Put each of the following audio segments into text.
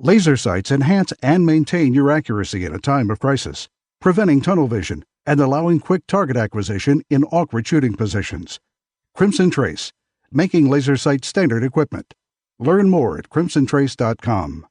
Laser sights enhance and maintain your accuracy in a time of crisis, preventing tunnel vision and allowing quick target acquisition in awkward shooting positions. Crimson Trace, making laser sight standard equipment. Learn more at crimsontrace.com.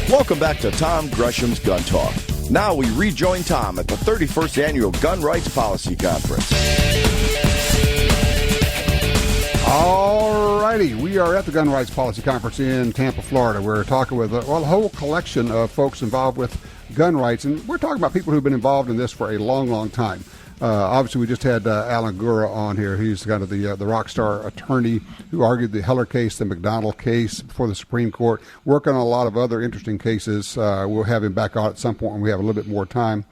Welcome back to Tom Gresham's Gun Talk. Now we rejoin Tom at the 31st Annual Gun Rights Policy Conference. All righty, we are at the Gun Rights Policy Conference in Tampa, Florida. We're talking with a whole collection of folks involved with gun rights, and we're talking about people who've been involved in this for a long, long time. Obviously, we just had Alan Gura on here. He's kind of the rock star attorney who argued the Heller case, the McDonald case before the Supreme Court, working on a lot of other interesting cases. We'll have him back on at some point when we have a little bit more time.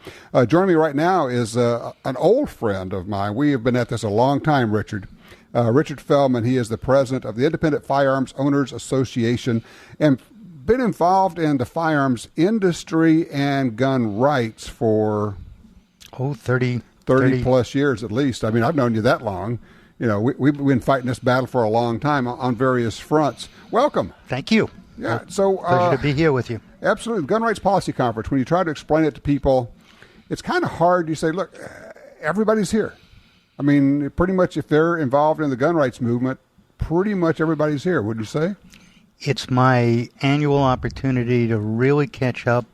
Joining me right now is an old friend of mine. We have been at this a long time, Richard. Richard Feldman. He is the president of the Independent Firearms Owners Association and been involved in the firearms industry and gun rights for 30 plus years at least. I mean, I've known you that long. You know, we've been fighting this battle for a long time on various fronts. Welcome. Thank you. Yeah, so pleasure to be here with you. Absolutely. Gun Rights Policy Conference, when you try to explain it to people, it's kind of hard. You say, look, everybody's here. I mean, pretty much if they're involved in the gun rights movement, pretty much everybody's here, would you say? It's my annual opportunity to really catch up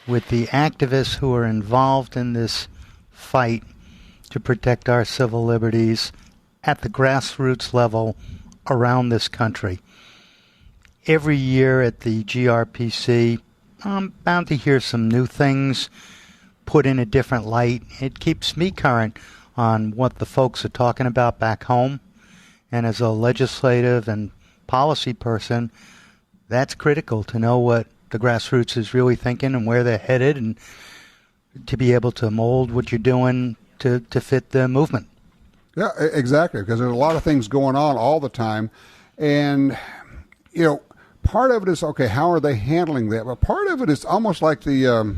with the activists who are involved in this fight to protect our civil liberties at the grassroots level around this country. Every year at the GRPC, I'm bound to hear some new things put in a different light. It keeps me current on what the folks are talking about back home. And as a legislative and policy person, that's critical to know what the grassroots is really thinking and where they're headed, and to be able to mold what you're doing to fit the movement. Yeah, exactly, because there's a lot of things going on all the time. And, you know, part of it is, okay, how are they handling that? But part of it is almost like the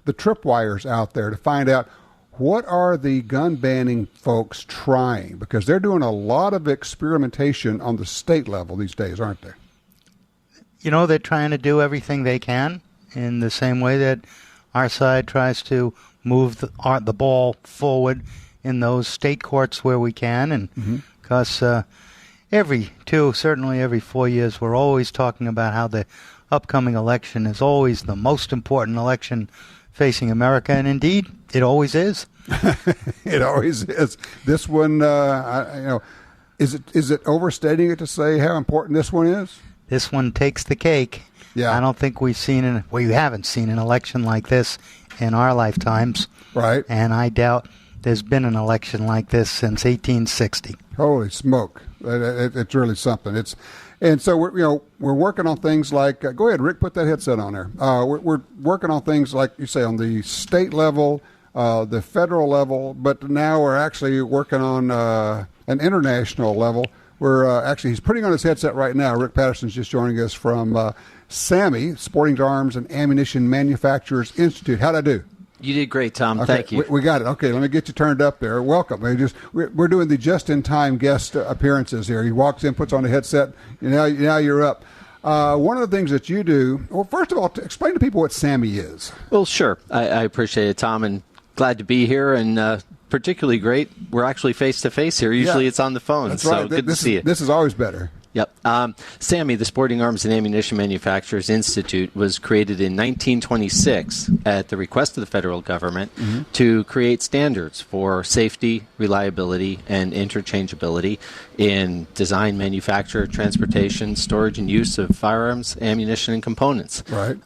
tripwires out there to find out what are the gun banning folks trying, because they're doing a lot of experimentation on the state level these days, aren't they? You know, they're trying to do everything they can in the same way that our side tries to move the ball forward in those state courts where we can. And because every 4 years, we're always talking about how the upcoming election is always the most important election facing America, and indeed, it always is. It always is. This one, is it overstating it to say how important this one is? This one takes the cake. Yeah. I don't think we haven't seen an election like this in our lifetimes. Right. And I doubt there's been an election like this since 1860. Holy smoke! It's really something. And so we're working on things like. Go ahead, Rick. Put that headset on there. We're working on things like you say on the state level, the federal level, but now we're actually working on an international level. We're actually he's putting on his headset right now. Rick Patterson's just joining us from SAMI, Sporting Arms and Ammunition Manufacturers Institute. How'd I do? You did great, Tom. Okay, Thank you. We got it. Okay, let me get you turned up there. Welcome. We're doing the just-in-time guest appearances here. He walks in, puts on the headset, now you're up. One of the things that you do, well, first of all, explain to people what SAMI is. Well, sure. I appreciate it, Tom, and glad to be here, and particularly great. We're actually face-to-face here. Usually it's on the phone, that's so right. good to see you. This is always better. Yep. SAMI, the Sporting Arms and Ammunition Manufacturers Institute, was created in 1926 at the request of the federal government to create standards for safety, reliability, and interchangeability in design, manufacture, transportation, storage, and use of firearms, ammunition, and components. Right.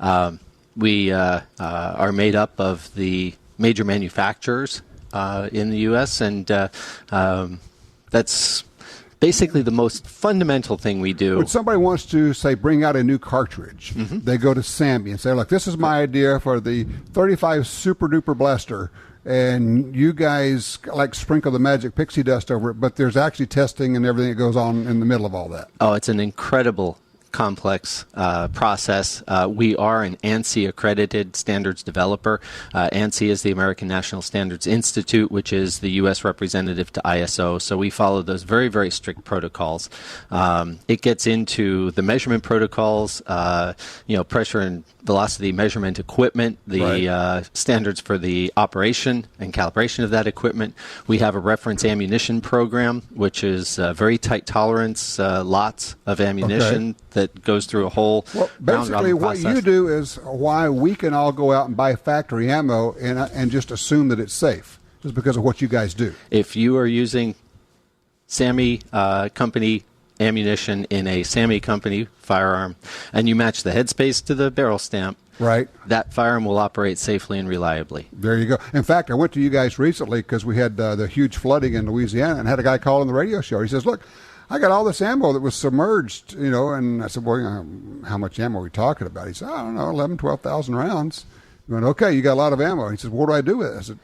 We are made up of the major manufacturers in the U.S., and that's basically the most fundamental thing we do. When somebody wants to, say, bring out a new cartridge, they go to SAMI and say, look, this is my idea for the 35 Super Duper Blaster, and you guys like sprinkle the magic pixie dust over it, but there's actually testing and everything that goes on in the middle of all that. Oh, it's an incredible complex process. We are an ANSI accredited standards developer. ANSI is the American National Standards Institute, which is the U.S. representative to ISO. So we follow those very, very strict protocols. It gets into the measurement protocols, pressure and velocity measurement equipment, the standards for the operation and calibration of that equipment. We have a reference ammunition program, which is very tight tolerance lots of ammunition that goes through a whole basically what you do is why we can all go out and buy factory ammo and just assume that it's safe just because of what you guys do. If you are using SAMI company ammunition in a SAMI company firearm and you match the headspace to the barrel stamp, that firearm will operate safely and reliably. There you go. In fact, I went to you guys recently because we had the huge flooding in Louisiana and had a guy call on the radio show. He says, look, I got all this ammo that was submerged, and I said, well, how much ammo are we talking about? He said, I don't know, 11,000, 12,000 rounds. I went, okay, you got a lot of ammo. He said, what do I do with it? I said,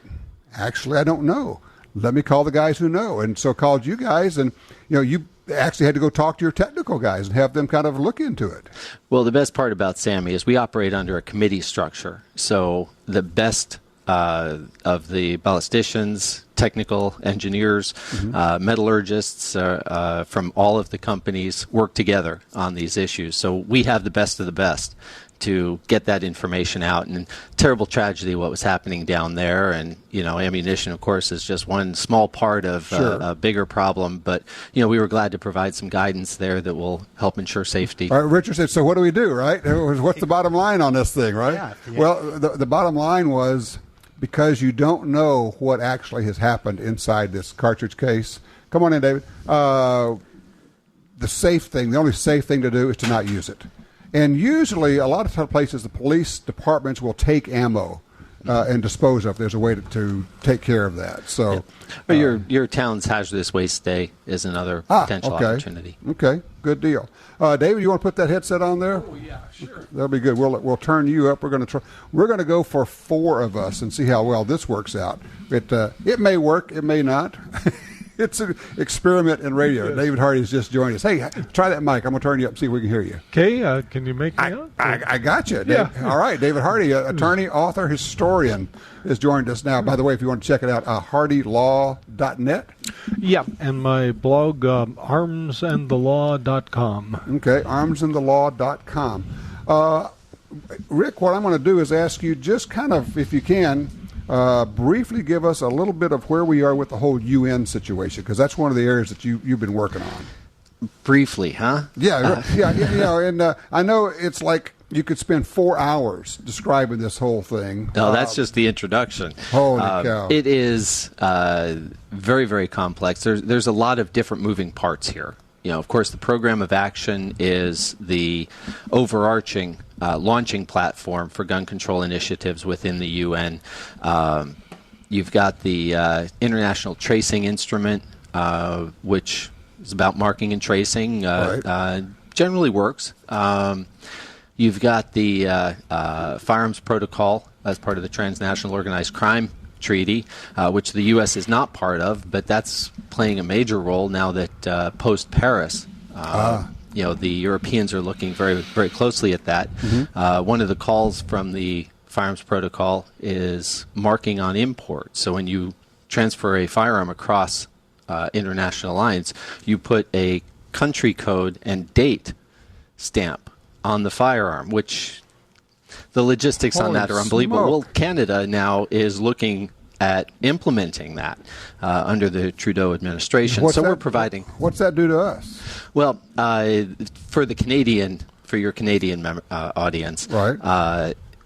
actually, I don't know. Let me call the guys who know. And so called you guys, and, you actually had to go talk to your technical guys and have them kind of look into it. Well, the best part about SAMI is we operate under a committee structure. So the best of the ballisticians, technical engineers, metallurgists from all of the companies work together on these issues. So we have the best of the best to get that information out. And terrible tragedy what was happening down there. And, ammunition, of course, is just one small part of a bigger problem. But, we were glad to provide some guidance there that will help ensure safety. All right, Richard said, so what do we do, right? What's the bottom line on this thing, right? Yeah. Well, the bottom line was, because you don't know what actually has happened inside this cartridge case. Come on in, David. The only safe thing to do is to not use it. And usually, a lot of places, the police departments will take ammo and dispose of. There's a way to take care of that. So, But your town's hazardous waste day is another potential opportunity. Okay, good deal. David, you want to put that headset on there? Oh yeah, sure. That'll be good. We'll turn you up. We're going to go for 4 of us and see how well this works out. It may work, it may not. It's an experiment in radio. David Hardy's just joined us. Hey, try that mic. I'm going to turn you up and see if we can hear you. Okay, can you make me out? I got you. Yeah. All right, David Hardy, attorney, author, historian, has joined us now. By the way, if you want to check it out, hardylaw.net. Yeah, and my blog, armsandthelaw.com. Okay, armsandthelaw.com. Rick, what I'm going to do is ask you just kind of, if you can, briefly give us a little bit of where we are with the whole UN situation, because that's one of the areas that you've been working on. Briefly, huh? Yeah. And I know it's like you could spend 4 hours describing this whole thing. No, that's just the introduction. Holy cow. It is very, very complex. There's a lot of different moving parts here. Of course, the program of action is the overarching launching platform for gun control initiatives within the UN. You've got the International Tracing Instrument, which is about marking and tracing, generally works. You've got the Firearms Protocol as part of the Transnational Organized Crime Treaty, which the U.S. is not part of, but that's playing a major role now that post-Paris, the Europeans are looking very, very closely at that. One of the calls from the Firearms Protocol is marking on import. So when you transfer a firearm across international lines, you put a country code and date stamp on the firearm, which the logistics on that are unbelievable. Smoke. Well, Canada now is looking at implementing that under the Trudeau administration. We're providing. What's that do to us? Well, for your Canadian audience,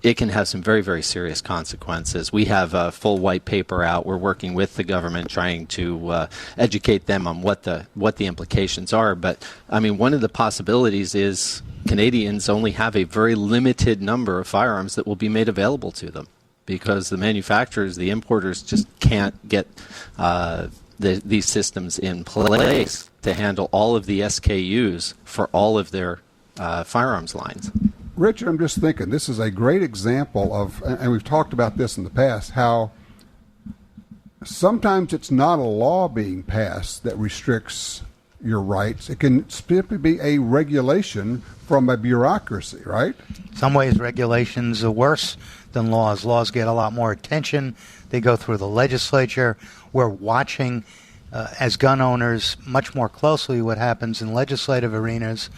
it can have some very, very serious consequences. We have a full white paper out. We're working with the government, trying to educate them on what the implications are. But I mean, one of the possibilities is Canadians only have a very limited number of firearms that will be made available to them, because the manufacturers, the importers, just can't get these systems in place to handle all of the SKUs for all of their firearms lines. Richard, I'm just thinking, this is a great example of, and we've talked about this in the past, how sometimes it's not a law being passed that restricts your rights. It can simply be a regulation from a bureaucracy, right? Some ways regulations are worse than laws. Laws get a lot more attention. They go through the legislature. We're watching, as gun owners, much more closely what happens in legislative arenas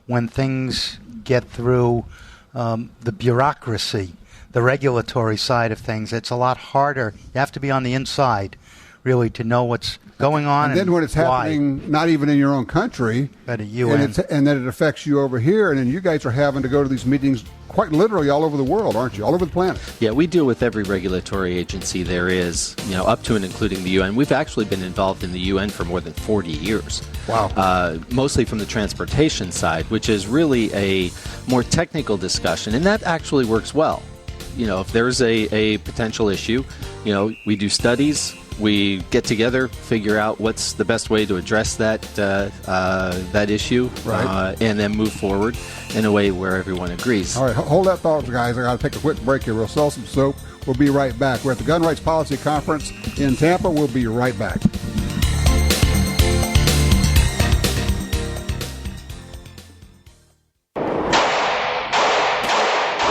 when things get through the bureaucracy, the regulatory side of things. It's a lot harder. You have to be on the inside, really, to know what's going on. And then when it's happening, not even in your own country, but at UN. And then it affects you over here, and then you guys are having to go to these meetings quite literally all over the world, aren't you? All over the planet. Yeah, we deal with every regulatory agency there is, up to and including the UN. We've actually been involved in the UN for more than 40 years. Wow. Mostly from the transportation side, which is really a more technical discussion, and that actually works well. If there's a potential issue, we do studies. We get together, figure out what's the best way to address that issue, right. And then move forward in a way where everyone agrees. All right, hold that thought, guys. I got to take a quick break here. We'll sell some soap. We'll be right back. We're at the Gun Rights Policy Conference in Tampa. We'll be right back.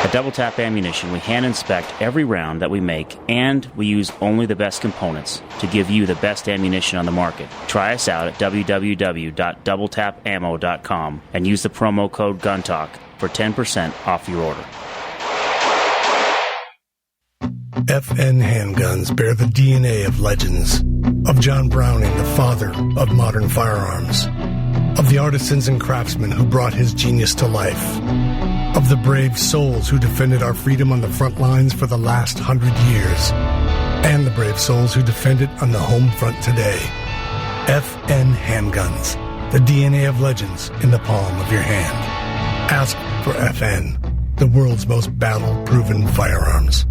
At Double Tap Ammunition, we hand inspect every round that we make, and we use only the best components to give you the best ammunition on the market. Try us out at www.doubletapammo.com and use the promo code GUNTALK for 10% off your order. FN handguns bear the DNA of legends, of John Browning, the father of modern firearms, of the artisans and craftsmen who brought his genius to life, of the brave souls who defended our freedom on the front lines for the last 100 years, and the brave souls who defend it on the home front today. FN Handguns, the DNA of legends in the palm of your hand. Ask for FN, the world's most battle-proven firearms.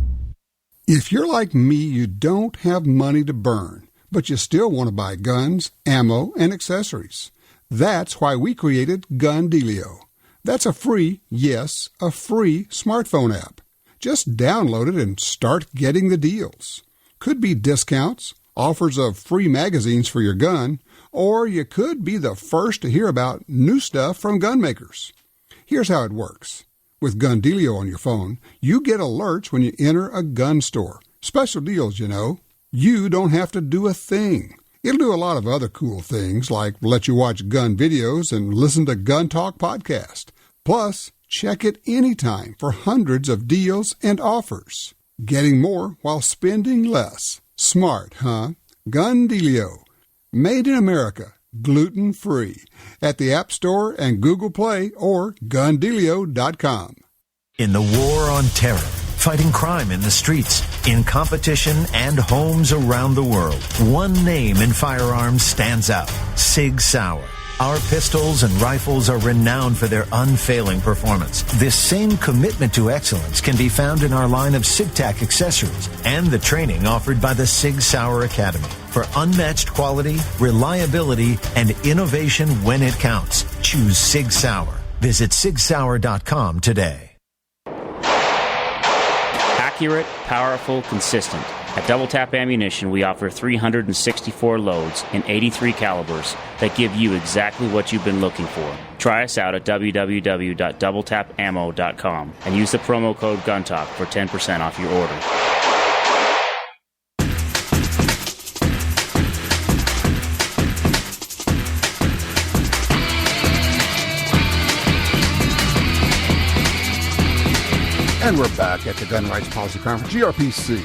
If you're like me, you don't have money to burn, but you still want to buy guns, ammo, and accessories. That's why we created Gun Dealio. That's a free smartphone app. Just download it and start getting the deals. Could be discounts, offers of free magazines for your gun, or you could be the first to hear about new stuff from gun makers. Here's how it works. With Gun Dealio on your phone, you get alerts when you enter a gun store. Special deals, You don't have to do a thing. It'll do a lot of other cool things, like let you watch gun videos and listen to Gun Talk podcast. Plus, check it anytime for hundreds of deals and offers. Getting more while spending less. Smart, huh? Gun Dealio. Made in America. Gluten-free. At the App Store and Google Play or GunDealio.com. In the war on terror, fighting crime in the streets, in competition and homes around the world, one name in firearms stands out: Sig Sauer. Our pistols and rifles are renowned for their unfailing performance. This same commitment to excellence can be found in our line of SigTac accessories and the training offered by the Sig Sauer Academy. For unmatched quality, reliability, and innovation when it counts, choose Sig Sauer. Visit SigSauer.com today. Accurate, powerful, consistent. At Double Tap Ammunition, we offer 364 loads in 83 calibers that give you exactly what you've been looking for. Try us out at www.doubletapammo.com and use the promo code GUNTALK for 10% off your order. And we're back at the Gun Rights Policy Conference, GRPC.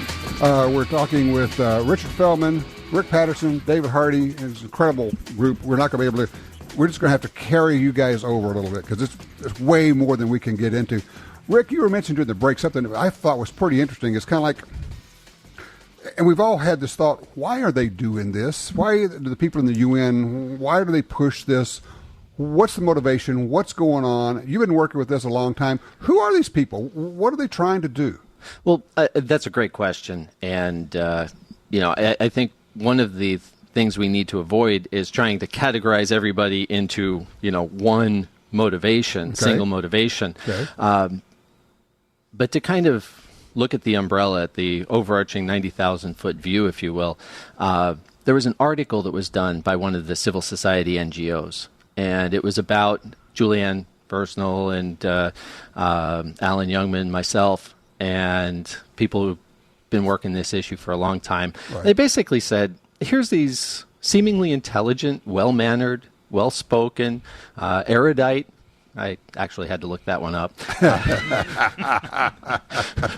We're talking with Richard Feldman, Rick Patterson, David Hardy, and his incredible group. We're not going to be able to, we're just going to have to carry you guys over a little bit because it's way more than we can get into. Rick, you were mentioning during the break something that I thought was pretty interesting. It's kind of like, and we've all had this thought, why are they doing this? Why do the people in the UN, why do they push this? What's the motivation? What's going on? You've been working with this a long time. Who are these people? What are they trying to do? Well, that's a great question. And, I think one of the things we need to avoid is trying to categorize everybody into, one motivation, single motivation. Okay. But to kind of look at the umbrella, at the overarching 90,000-foot view, if you will, there was an article that was done by one of the civil society NGOs, and it was about Julianne Personal and Alan Youngman, myself, and people who've been working this issue for a long time. Right. They basically said, here's these seemingly intelligent, well-mannered, well-spoken, erudite, I actually had to look that one up,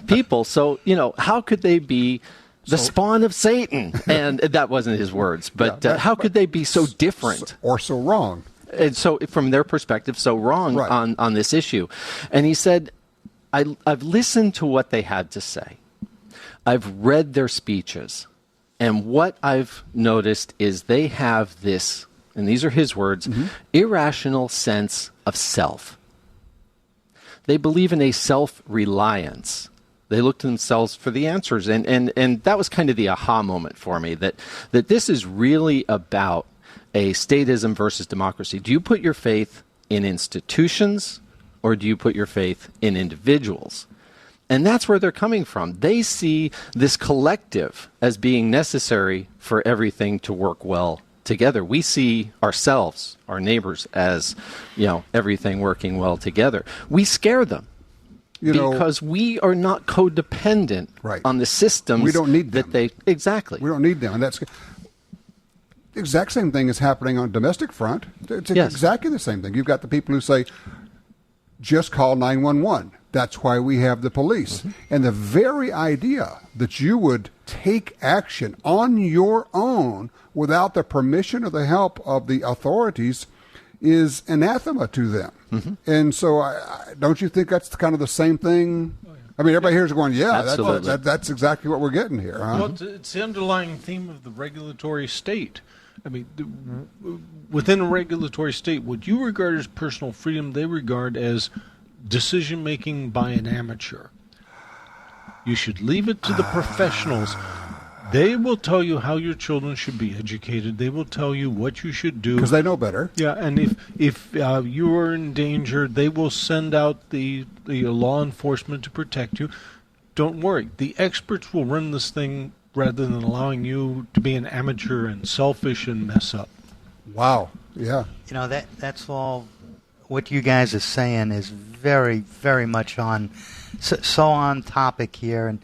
people. So, how could they be the spawn of Satan? And that wasn't his words, but how could they be so different? Or so wrong. And so, from their perspective, so wrong on this issue. And he said, I've listened to what they had to say. I've read their speeches. And what I've noticed is they have this, and these are his words, irrational sense of self. They believe in a self-reliance. They look to themselves for the answers. And that was kind of the aha moment for me, that this is really about a statism versus democracy. Do you put your faith in institutions, or do you put your faith in individuals? And that's where they're coming from. They see this collective as being necessary for everything to work well together. We see ourselves, our neighbors, as, everything working well together. We scare them because we are not codependent on the systems. We don't need them. Exactly. We don't need them. And that's the exact same thing is happening on domestic front. It's exactly the same thing. You've got the people who say, just call 911. That's why we have the police. And the very idea that you would take action on your own without the permission or the help of the authorities is anathema to them. And so don't you think that's kind of the same thing? I mean, everybody here is going, that's exactly what we're getting here. Huh? Well, it's the underlying theme of the regulatory state. I mean, within a regulatory state, what you regard as personal freedom, they regard as decision-making by an amateur. You should leave it to the professionals. They will tell you how your children should be educated. They will tell you what you should do. Because they know better. Yeah, and if you are in danger, they will send out the law enforcement to protect you. Don't worry. The experts will run this thing rather than allowing you to be an amateur and selfish and mess up. Wow. Yeah. That's all. What you guys are saying is very, very much on topic here, and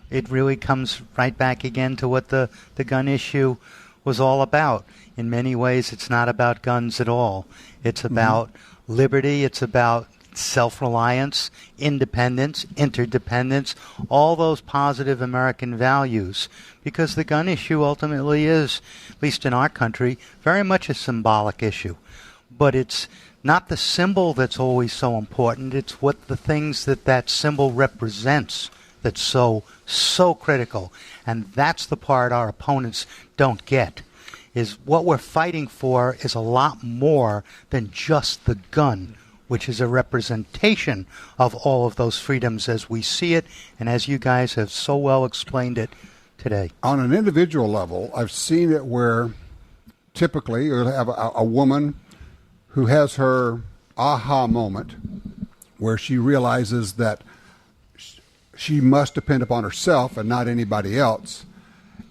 it really comes right back again to what the gun issue was all about. In many ways, it's not about guns at all. It's about liberty. It's about self-reliance, independence, interdependence, all those positive American values, because the gun issue ultimately is, at least in our country, very much a symbolic issue. But it's not the symbol that's always so important. It's what the things that symbol represents that's so critical. And that's the part our opponents don't get, is what we're fighting for is a lot more than just the gun, which is a representation of all of those freedoms as we see it and as you guys have so well explained it today. On an individual level, I've seen it where typically you'll have a woman who has her aha moment where she realizes that she must depend upon herself and not anybody else.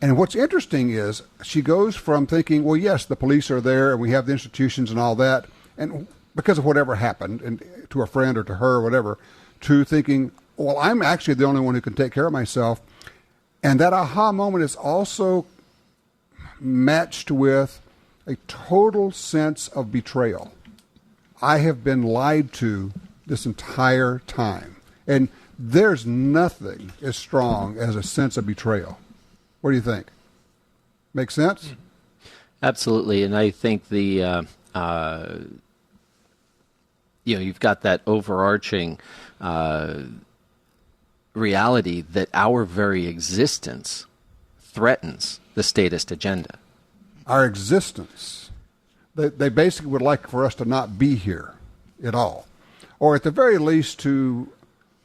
And what's interesting is she goes from thinking, well, yes, the police are there and we have the institutions and all that, and because of whatever happened and to a friend or to her or whatever, to thinking, well, I'm actually the only one who can take care of myself. And that aha moment is also matched with a total sense of betrayal. I have been lied to this entire time. And there's nothing as strong as a sense of betrayal. What do you think? Make sense? Absolutely. And I think you've got that overarching reality that our very existence threatens the statist agenda. Our existence. They basically would like for us to not be here at all. Or at the very least to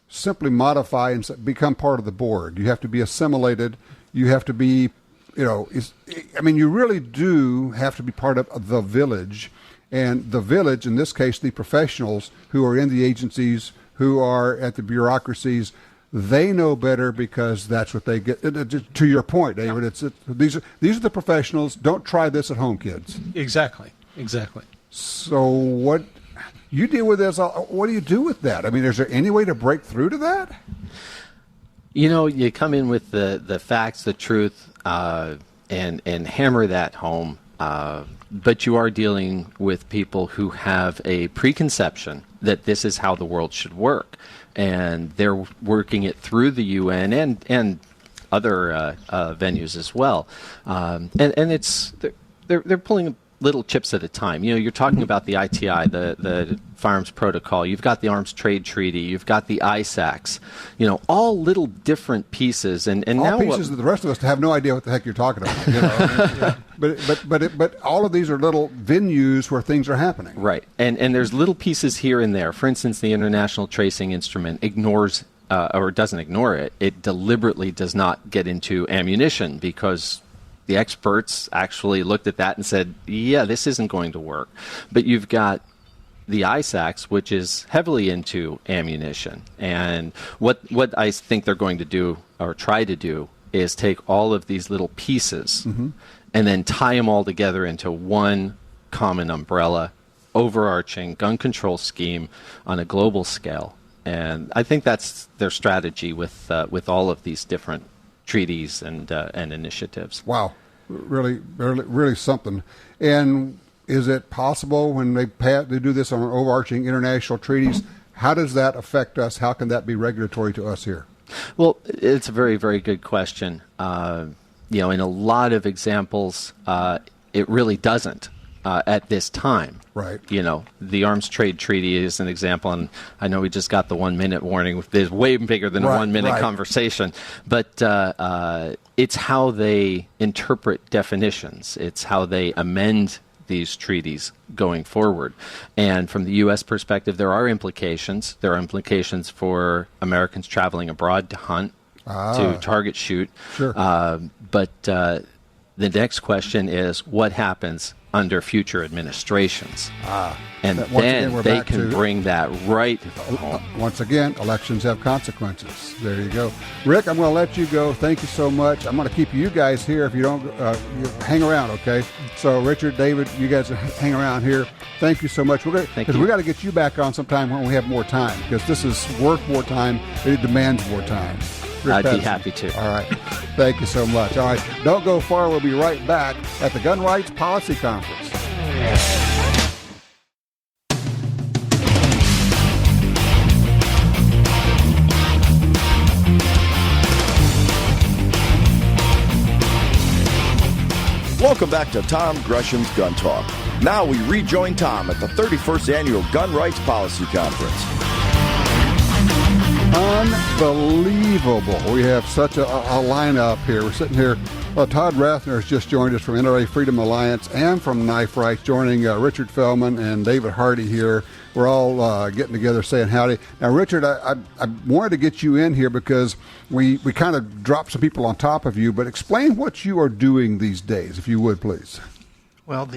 simply modify and become part of the board. You have to be assimilated. You have to be, you really do have to be part of the village. And the village, in this case, the professionals who are in the agencies, who are at the bureaucracies, they know better because that's what they get. To your point, David, these are the professionals. Don't try this at home, kids. Exactly. So what you deal with this? What do you do with that? I mean, is there any way to break through to that? You come in with the facts, the truth, and hammer that home. But you are dealing with people who have a preconception that this is how the world should work, and they're working it through the UN and other venues as well. And it's they're pulling little chips at a time. You're talking about the ITI, the Firearms Protocol. You've got the Arms Trade Treaty. You've got the ISACs. All little different pieces. And all now pieces that the rest of us have no idea what the heck you're talking about. But all of these are little venues where things are happening. Right. And there's little pieces here and there. For instance, the International Tracing Instrument ignores or doesn't ignore it. It deliberately does not get into ammunition because the experts actually looked at that and said, yeah, this isn't going to work. But you've got the ISACs, which is heavily into ammunition. And what I think they're going to do or try to do is take all of these little pieces and then tie them all together into one common umbrella, overarching gun control scheme on a global scale. And I think that's their strategy with all of these different treaties and initiatives. Wow, really something. And is it possible when they do this on overarching international treaties? How does that affect us? How can that be regulatory to us here? Well, it's a very, very good question. In a lot of examples, it really doesn't at this time. Right. The Arms Trade Treaty is an example, and I know we just got the 1 minute warning. It's way bigger than a 1 minute conversation. But it's how they interpret definitions. It's how they amend these treaties going forward. And from the U.S. perspective, there are implications. There are implications for Americans traveling abroad to hunt, to target shoot. Sure. But the next question is, what happens under future administrations? And then they can bring that right home. Once again, elections have consequences. There you go. Rick, I'm going to let you go. Thank you so much. I'm going to keep you guys here if you don't you hang around, okay? So, Richard, David, you guys hang around here. Thank you so much. Because we got to get you back on sometime when we have more time, because this is worth more time. It demands more time. Rick I'd Patterson. be happy to. All right. Thank you so much. All right. Don't go far. We'll be right back at the Gun Rights Policy Conference. Welcome back to Tom Gresham's Gun Talk. Now we rejoin Tom at the 31st Annual Gun Rights Policy Conference. Unbelievable. We have such a lineup here. We're sitting here. Todd Rathner has just joined us from NRA Freedom Alliance and from Knife Rights, joining Richard Feldman and David Hardy here. We're all getting together saying howdy. Now, Richard, I wanted to get you in here because we kind of dropped some people on top of you, but explain what you are doing these days, if you would, please. Well,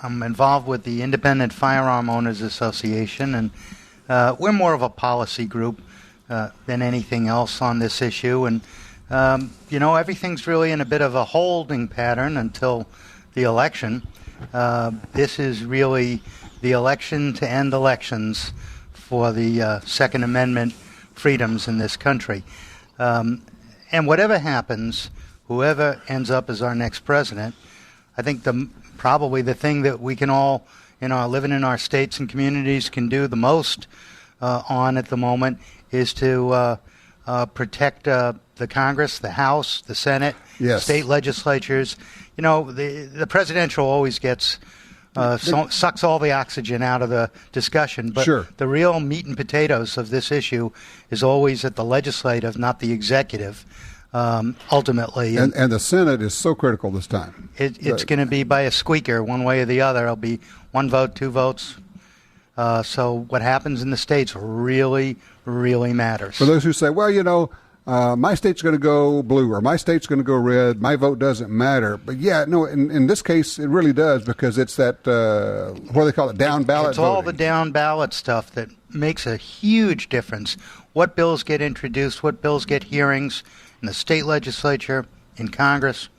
I'm involved with the Independent Firearm Owners Association, and we're more of a policy group than anything else on this issue. And, everything's really in a bit of a holding pattern until the election. This is really the election to end elections for the Second Amendment freedoms in this country. And whatever happens, whoever ends up as our next president, I think probably the thing that we can all, living in our states and communities, can do the most on at the moment is to protect the Congress, the House, the Senate, yes, state legislatures. The presidential always gets sucks all the oxygen out of the discussion, but sure, the real meat and potatoes of this issue is always at the legislative, not the executive. Ultimately, and the Senate is so critical this time. It's going to be by a squeaker, one way or the other. It'll be one vote, two votes. So what happens in the states really, really matters. For those who say, well, my state's going to go blue or my state's going to go red. My vote doesn't matter. But yeah, no, in this case, it really does because it's that, what do they call it, down ballot It's all voting. the down ballot stuff that makes a huge difference. What bills get introduced, what bills get hearings in the state legislature, in Congress.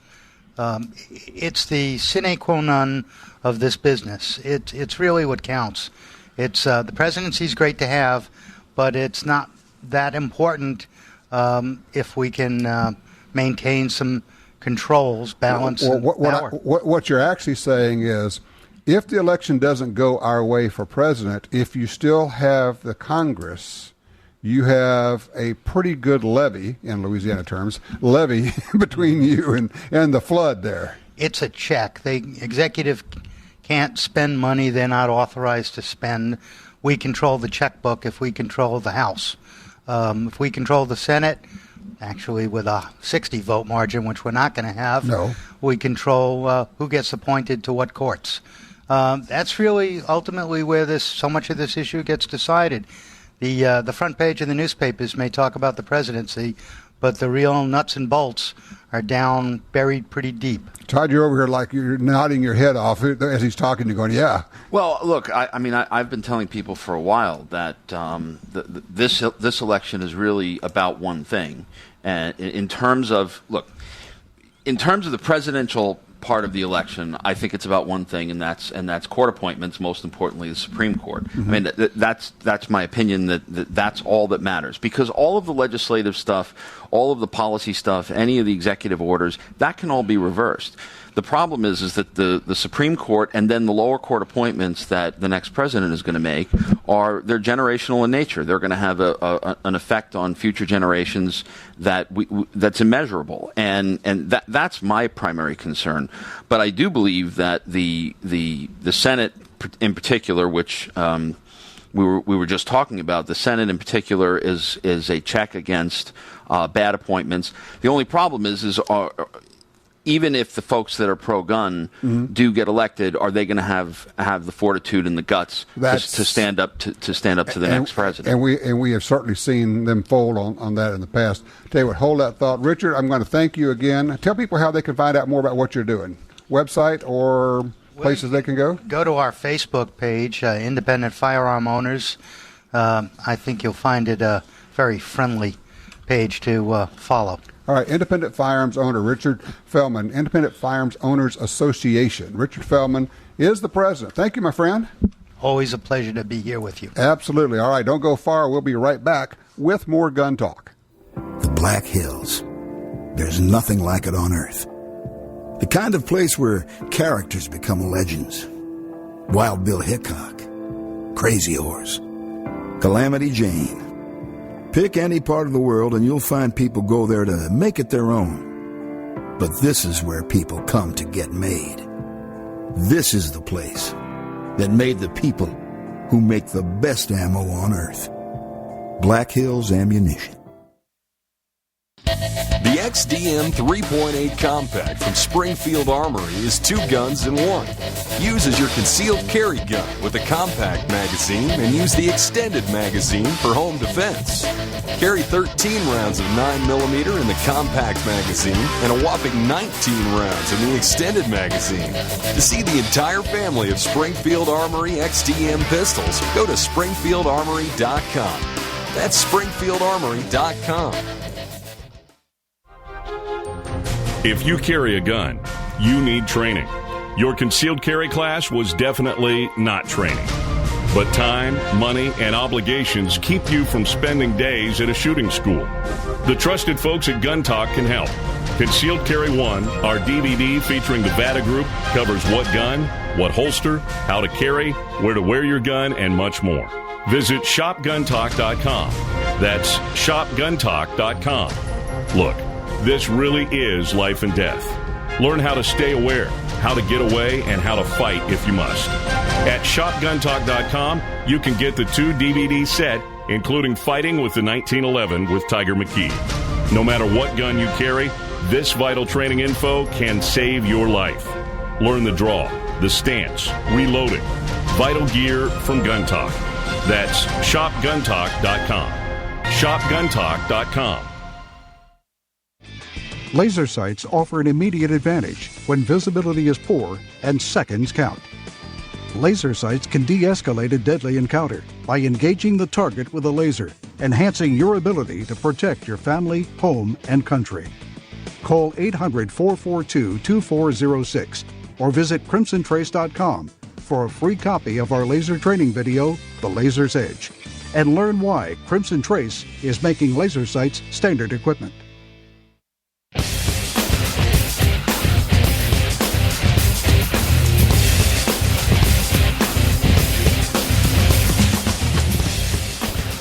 It's the sine qua non of this business. It's really what counts. It's the presidency's great to have, but it's not that important if we can maintain some controls, balance, and power. What you're actually saying is, if the election doesn't go our way for president, if you still have the Congress, you have a pretty good levy, in Louisiana terms, between you and the flood there. It's a check. The executive can't spend money they're not authorized to spend. We control the checkbook if we control the House. If we control the Senate, actually with a 60-vote margin, which we're not going to have, we control who gets appointed to what courts. That's really ultimately where so much of this issue gets decided. The front page of the newspapers may talk about the presidency, but the real nuts and bolts are buried pretty deep. Todd, you're over here like you're nodding your head off as he's talking. You're going, yeah. Well, look, I've been telling people for a while that this election is really about one thing. And in terms of the presidential part of the election, I think it's about one thing, and that's court appointments. Most importantly, the Supreme Court. Mm-hmm. I mean, that's my opinion. That's all that matters, because all of the legislative stuff, all of the policy stuff, any of the executive orders, that can all be reversed. The problem is that the Supreme Court and then the lower court appointments that the next president is going to make they're generational in nature. They're going to have an effect on future generations that's immeasurable, and that's my primary concern. But I do believe that the Senate in particular, which we were just talking about, the Senate in particular is a check against bad appointments. The only problem is even if the folks that are pro-gun do get elected, are they going to have the fortitude and the guts to stand up to the next president? And we have certainly seen them fold on that in the past. Tell you what, hold that thought, Richard. I'm going to thank you again. Tell people how they can find out more about what you're doing. Website or places they can go. Go to our Facebook page, Independent Firearm Owners. I think you'll find it a very friendly page to follow. All right, Independent Firearms Owner Richard Feldman, Independent Firearms Owners Association. Richard Feldman is the president. Thank you, my friend. Always a pleasure to be here with you. Absolutely. All right, don't go far. We'll be right back with more Gun Talk. The Black Hills. There's nothing like it on Earth. The kind of place where characters become legends. Wild Bill Hickok, Crazy Horse, Calamity Jane. Pick any part of the world and you'll find people go there to make it their own. But this is where people come to get made. This is the place that made the people who make the best ammo on Earth. Black Hills Ammunition. The XDM 3.8 Compact from Springfield Armory is 2 guns in 1. Use as your concealed carry gun with a compact magazine and use the extended magazine for home defense. Carry 13 rounds of 9mm in the compact magazine and a whopping 19 rounds in the extended magazine. To see the entire family of Springfield Armory XDM pistols, go to SpringfieldArmory.com. That's SpringfieldArmory.com. If you carry a gun, you need training. Your concealed carry class was definitely not training. But time, money, and obligations keep you from spending days at a shooting school. The trusted folks at Gun Talk can help. Concealed Carry 1, our DVD featuring the VADA Group, covers what gun, what holster, how to carry, where to wear your gun, and much more. Visit shopguntalk.com. That's shopguntalk.com. Look, this really is life and death. Learn how to stay aware, how to get away, and how to fight if you must. At shopguntalk.com, you can get the 2 DVD set, including Fighting with the 1911 with Tiger McKee. No matter what gun you carry, this vital training info can save your life. Learn the draw, the stance, reloading, vital gear from Gun Talk. That's shopguntalk.com. Shopguntalk.com. Laser sights offer an immediate advantage when visibility is poor and seconds count. Laser sights can de-escalate a deadly encounter by engaging the target with a laser, enhancing your ability to protect your family, home, and country. Call 800-442-2406 or visit crimsontrace.com for a free copy of our laser training video, The Laser's Edge, and learn why Crimson Trace is making laser sights standard equipment.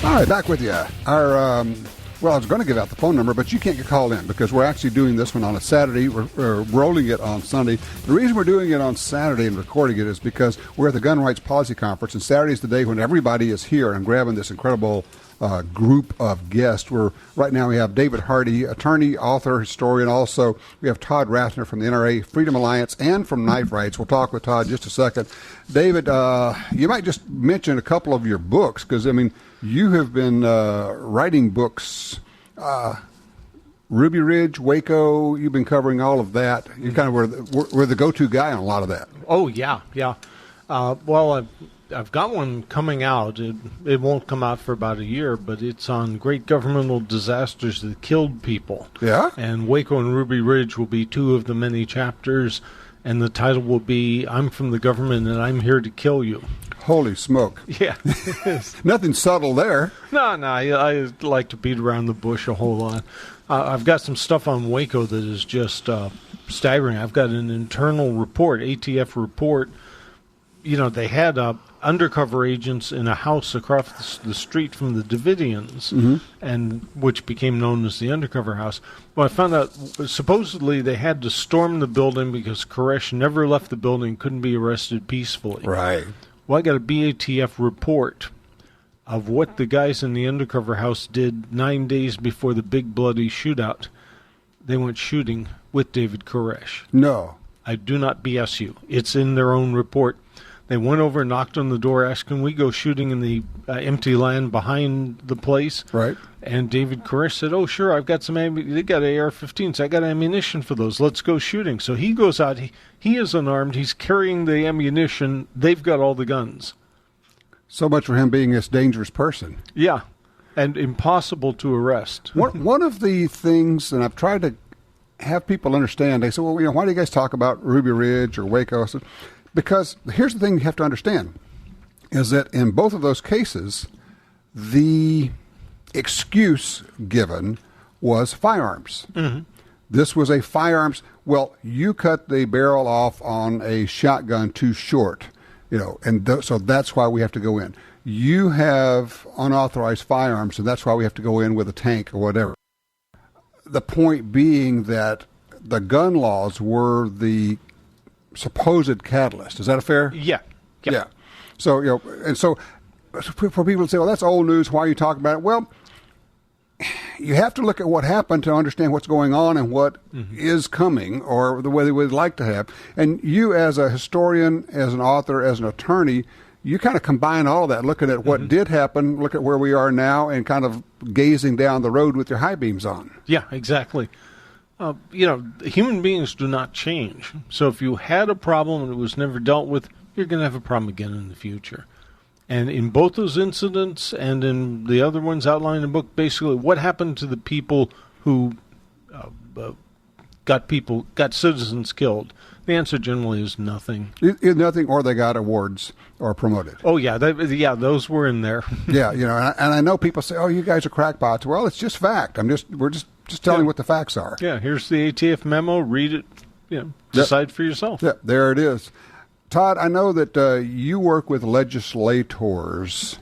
All right, back with you. Well, I was going to give out the phone number, but you can't get called in because we're actually doing this one on a Saturday. We're rolling it on Sunday. The reason we're doing it on Saturday and recording it is because we're at the Gun Rights Policy Conference, and Saturday is the day when everybody is here. I'm grabbing this incredible group of guests. Right now we have David Hardy, attorney, author, historian. Also, we have Todd Rathner from the NRA Freedom Alliance and from Knife Rights. We'll talk with Todd in just a second. David, you might just mention a couple of your books because, I mean, you have been writing books, Ruby Ridge, Waco. You've been covering all of that. You kind of were the go-to guy on a lot of that. Oh, yeah. Well, I've got one coming out. It won't come out for about a year, but it's on great governmental disasters that killed people. Yeah? And Waco and Ruby Ridge will be two of the many chapters, and the title will be, I'm from the government and I'm here to kill you. Holy smoke. Yeah. Nothing subtle there. No, I like to beat around the bush a whole lot. I've got some stuff on Waco that is just staggering. I've got an internal report, ATF report. You know, they had undercover agents in a house across the street from the Davidians, and which became known as the undercover house. Well, I found out supposedly they had to storm the building because Koresh never left the building, couldn't be arrested peacefully. Right. Well, I got a BATF report of what the guys in the undercover house did 9 days before the big bloody shootout. They went shooting with David Koresh. No. I do not BS you. It's in their own report. They went over, knocked on the door, asked, can we go shooting in the empty land behind the place? Right. And David Koresh said, oh, sure, I've got some they got AR-15s. I got ammunition for those. Let's go shooting. So he goes out. He is unarmed. He's carrying the ammunition. They've got all the guns. So much for him being this dangerous person. Yeah, and impossible to arrest. One of the things, and I've tried to have people understand, they say, well, why do you guys talk about Ruby Ridge or Waco? Because here's the thing you have to understand, is that in both of those cases, the excuse given was firearms. Mm-hmm. This was a firearms. Well, you cut the barrel off on a shotgun too short, and so that's why we have to go in. You have unauthorized firearms, and that's why we have to go in with a tank or whatever. The point being that the gun laws were the supposed catalyst. Is that fair? Yeah. So, and so for people to say, well, that's old news, why are you talking about it? Well, you have to look at what happened to understand what's going on and what is coming, or the way they would like to have. And you, as a historian, as an author, as an attorney, you kind of combine all of that, looking at what did happen, look at where we are now, and kind of gazing down the road with your high beams on. Yeah, exactly. Human beings do not change. So if you had a problem and it was never dealt with, you're going to have a problem again in the future. And in both those incidents and in the other ones outlined in the book, basically what happened to the people who got citizens killed? The answer generally is nothing. Nothing, or they got awards or promoted. Oh, yeah. Those were in there. Yeah, and I know people say, oh, you guys are crackpots. Well, it's just fact. We're just telling what the facts are. Yeah, here's the ATF memo. Read it. Decide for yourself. Yeah, there it is. Todd, I know that you work with legislators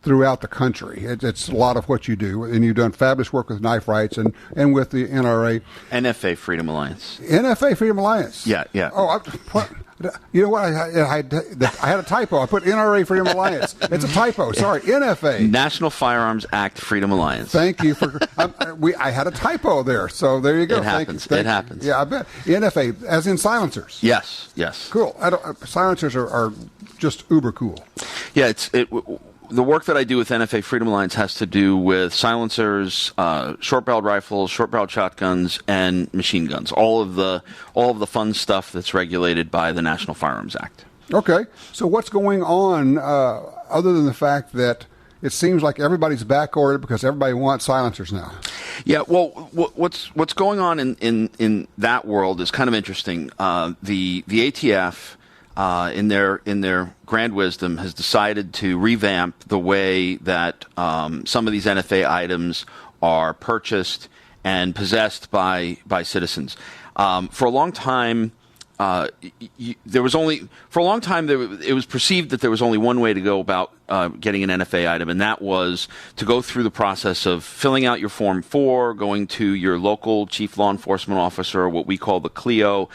throughout the country. It's a lot of what you do, and you've done fabulous work with Knife Rights and with the NRA. NFA Freedom Alliance. NFA Freedom Alliance. Yeah. Oh, you know what? I had a typo. I put NRA Freedom Alliance. It's a typo. Sorry, NFA. National Firearms Act Freedom Alliance. Thank you for. I had a typo there, so there you go. It happens. Thank you. It happens. Yeah, I bet. NFA, as in silencers. Yes. Cool. Silencers are just uber cool. Yeah, the work that I do with NFA Freedom Alliance has to do with silencers, short-barreled rifles, short-barreled shotguns, and machine guns. All of the fun stuff that's regulated by the National Firearms Act. Okay, so what's going on other than the fact that it seems like everybody's back-ordered because everybody wants silencers now? Yeah, well, what's going on in that world is kind of interesting. The ATF, in their grand wisdom, has decided to revamp the way that some of these NFA items are purchased and possessed by citizens. For a long time, it was perceived that there was only one way to go about getting an NFA item, and that was to go through the process of filling out your Form 4, going to your local chief law enforcement officer, what we call the CLEO,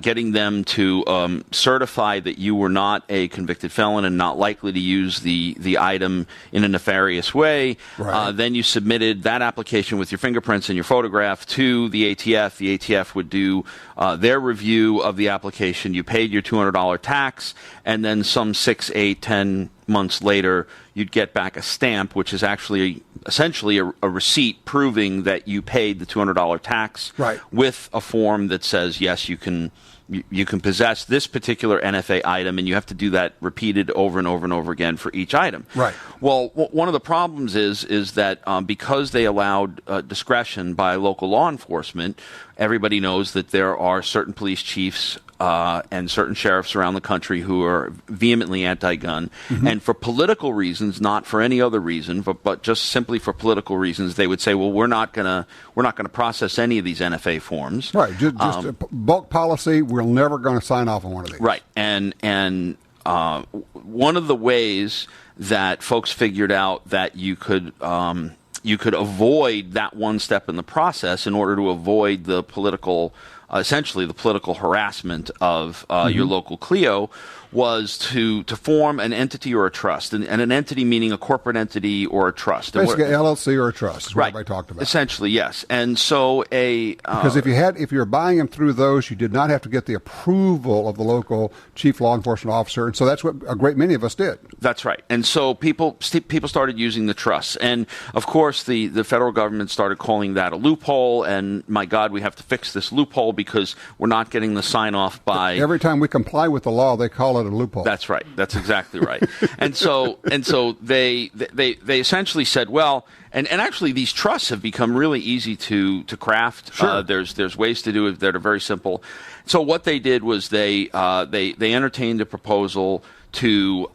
getting them to certify that you were not a convicted felon and not likely to use the item in a nefarious way. Right. Then you submitted that application with your fingerprints and your photograph to the ATF. The ATF would do their review of the application. You paid your $200 tax, and then some 6, 8, 10 months later, you'd get back a stamp, which is actually essentially a receipt proving that you paid the $200 tax, right, with a form that says, yes, you can possess this particular NFA item, and you have to do that repeated over and over and over again for each item. Right. Well, one of the problems is that because they allowed discretion by local law enforcement, everybody knows that there are certain police chiefs and certain sheriffs around the country who are vehemently anti-gun, and for political reasons, not for any other reason, but just simply for political reasons, they would say, "Well, we're not gonna process any of these NFA forms." Right, just a bulk policy. We're never going to sign off on one of these. Right, and one of the ways that folks figured out that you could avoid that one step in the process in order to avoid the political. Essentially, the political harassment of your local CLEO was to form an entity or a trust, and an entity meaning a corporate entity or a trust. Basically, LLC or a trust is what right. everybody talked about. Essentially, yes. And so because if you're buying them through those, you did not have to get the approval of the local chief law enforcement officer, and so that's what a great many of us did. That's right. And so people started using the trusts, and of course the federal government started calling that a loophole. And my God, we have to fix this loophole because we're not getting the sign off by. Every time we comply with the law, they call it a loophole. That's right. That's exactly right. and so they essentially said, well, and actually these trusts have become really easy to craft. Sure. There's ways to do it that are very simple. So what they did was they entertained a proposal to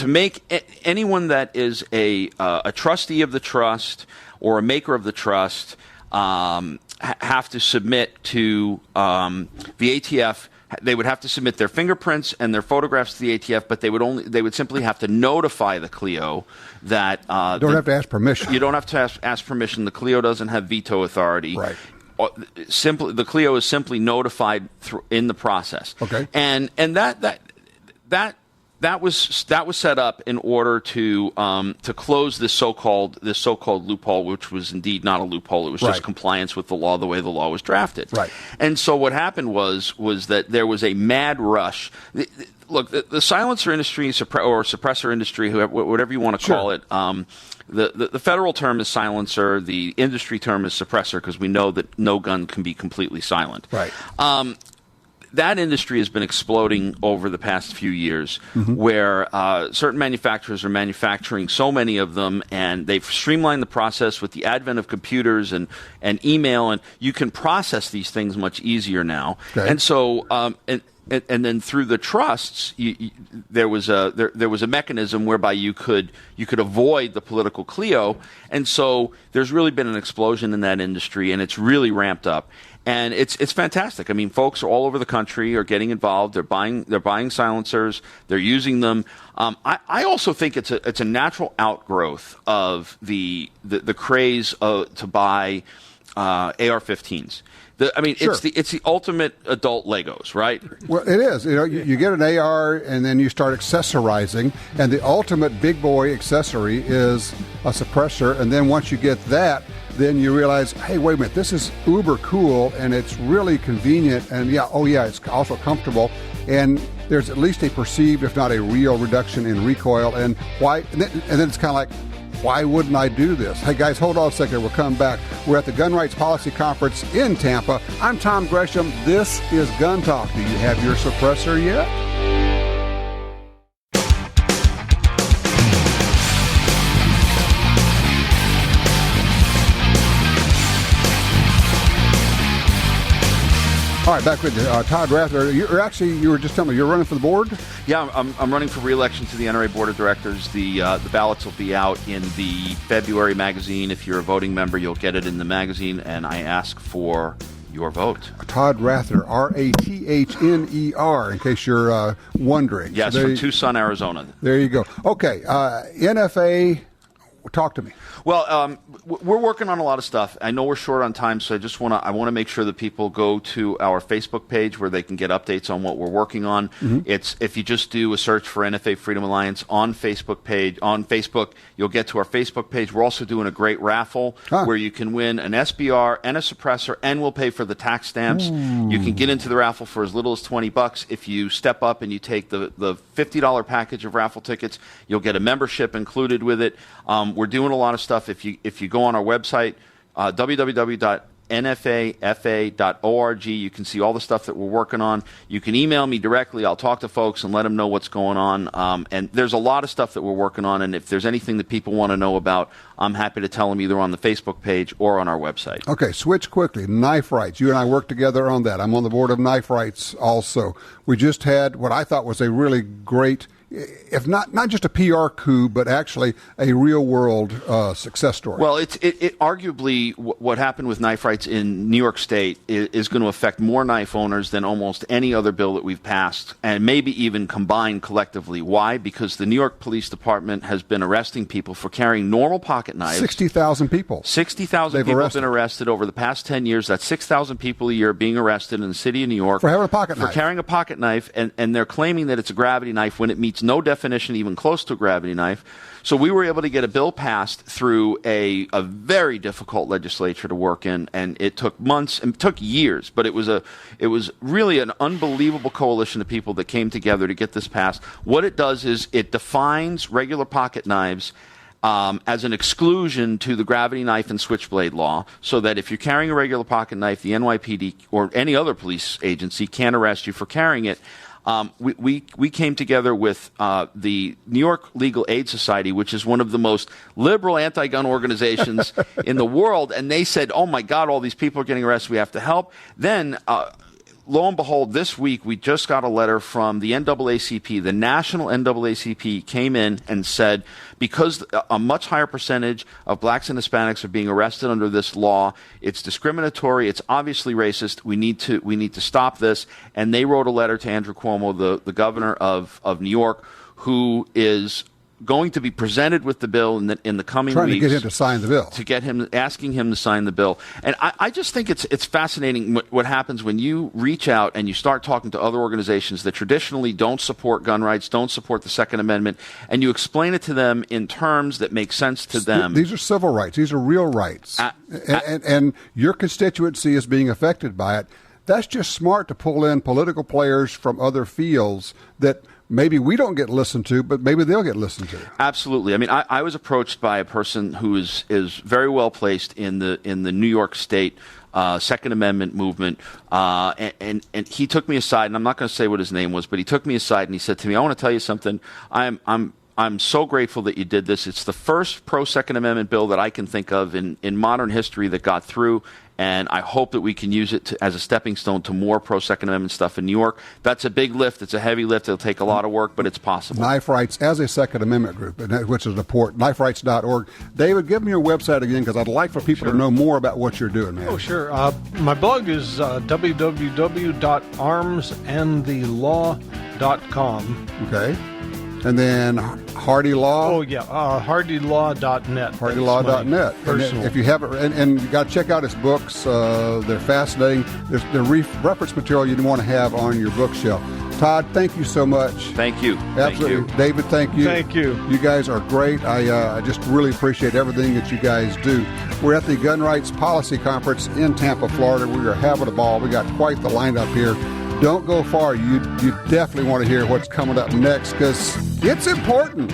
make anyone that is a trustee of the trust or a maker of the trust have to submit to the ATF. They would have to submit their fingerprints and their photographs to the ATF, but they would simply have to notify the CLEO that you don't have to ask permission. You don't have to ask permission. The CLEO doesn't have veto authority. Right. Simply, the CLEO is simply notified in the process. Okay. And that was set up in order to close this so-called loophole, which was indeed not a loophole. It was just compliance with the law, the way the law was drafted. Right. And so what happened was that there was a mad rush. Look, the silencer industry or suppressor industry, whatever you want to call it. The federal term is silencer. The industry term is suppressor because we know that no gun can be completely silent. Right. That industry has been exploding over the past few years, where certain manufacturers are manufacturing so many of them, and they've streamlined the process with the advent of computers and email, and you can process these things much easier now. Okay. And so, and then through the trusts, there was a mechanism whereby you could avoid the political CLEO, and so there's really been an explosion in that industry, and it's really ramped up. And it's fantastic. I mean, folks all over the country are getting involved. They're buying silencers. They're using them. I also think it's a natural outgrowth of the craze to buy AR-15s. Sure. It's the ultimate adult Legos, right? Well, it is. You get an AR and then you start accessorizing, and the ultimate big boy accessory is a suppressor. And then once you get that, then you realize, hey, wait a minute, this is uber cool, and it's really convenient, and it's also comfortable. and there's at least a perceived, if not a real, reduction in recoil. And why? And then it's kind of like, why wouldn't I do this? Hey guys, hold on a second. We'll come back. We're at the Gun Rights Policy Conference in Tampa. I'm Tom Gresham. This is Gun Talk. Do you have your suppressor yet? All right, back with Todd Rathner. You were just telling me you're running for the board? Yeah, I'm running for re-election to the NRA Board of Directors. The ballots will be out in the February magazine. If you're a voting member, you'll get it in the magazine, and I ask for your vote. Todd Rathner, Rathner, in case you're wondering. Yes, so from Tucson, Arizona. There you go. Okay, NFA, talk to me. Well, we're working on a lot of stuff. I know we're short on time, so I want to make sure that people go to our Facebook page where they can get updates on what we're working on. Mm-hmm. It's if you just do a search for NFA Freedom Alliance on Facebook, you'll get to our Facebook page. We're also doing a great raffle where you can win an SBR and a suppressor, and we'll pay for the tax stamps. Ooh. You can get into the raffle for as little as $20. If you step up and you take the $50 package of raffle tickets, you'll get a membership included with it. We're doing a lot of stuff. If you go on our website, www.nfafa.org, you can see all the stuff that we're working on. You can email me directly. I'll talk to folks and let them know what's going on. And there's a lot of stuff that we're working on, and if there's anything that people want to know about, I'm happy to tell them either on the Facebook page or on our website. Okay, switch quickly. Knife Rights. You and I work together on that. I'm on the board of Knife Rights also. We just had what I thought was a really great, if not just a PR coup, but actually a real-world success story. Well, it arguably what happened with knife rights in New York State is going to affect more knife owners than almost any other bill that we've passed, and maybe even combined collectively. Why? Because the New York Police Department has been arresting people for carrying normal pocket knives. 60,000 people. 60,000 people have been arrested over the past 10 years. That's 6,000 people a year being arrested in the city of New York. For having a pocket knife. For carrying a pocket knife, and they're claiming that it's a gravity knife when it meets no definition even close to a gravity knife. So we were able to get a bill passed through a very difficult legislature to work in, and it took months and took years, but it was really an unbelievable coalition of people that came together to get this passed. What it does is it defines regular pocket knives as an exclusion to the gravity knife and switchblade law, so that if you're carrying a regular pocket knife, the NYPD or any other police agency can't arrest you for carrying it. We came together with the New York Legal Aid Society, which is one of the most liberal anti-gun organizations in the world, and they said, oh my God, all these people are getting arrested, we have to help. Then, lo and behold, this week we just got a letter from the NAACP. The national NAACP came in and said, because a much higher percentage of blacks and Hispanics are being arrested under this law, it's discriminatory, it's obviously racist, we need to stop this. And they wrote a letter to Andrew Cuomo, the governor of New York, who is going to be presented with the bill in the coming weeks. Trying to get him to sign the bill. Asking him to sign the bill. And I just think it's fascinating what happens when you reach out and you start talking to other organizations that traditionally don't support gun rights, don't support the Second Amendment, and you explain it to them in terms that make sense to them. These are civil rights. These are real rights. And your constituency is being affected by it. That's just smart to pull in political players from other fields that maybe we don't get listened to, but maybe they'll get listened to. Absolutely. I mean, I was approached by a person who is very well placed in the New York State Second Amendment movement, and he took me aside, and I'm not going to say what his name was, but he took me aside and he said to me, I want to tell you something. I'm so grateful that you did this. It's the first pro-Second Amendment bill that I can think of in modern history that got through, and I hope that we can use it as a stepping stone to more pro-Second Amendment stuff in New York. That's a big lift. It's a heavy lift. It'll take a lot of work, but it's possible. Knife Rights as a Second Amendment group, which is a port, kniferights.org. David, give me your website again, because I'd like for people to know more about what you're doing, man. Oh, sure. My blog is www.armsandthelaw.com. Okay. And then Hardy Law? Oh, yeah, hardylaw.net. Hardylaw.net. And if you haven't, and you got to check out his books. They're fascinating. There's the reference material you want to have on your bookshelf. Todd, thank you so much. Thank you. Absolutely. Thank you. David, thank you. Thank you. You guys are great. I just really appreciate everything that you guys do. We're at the Gun Rights Policy Conference in Tampa, Florida. We are having a ball. We got quite the lineup here. don't go far. You definitely want to hear what's coming up next because it's important.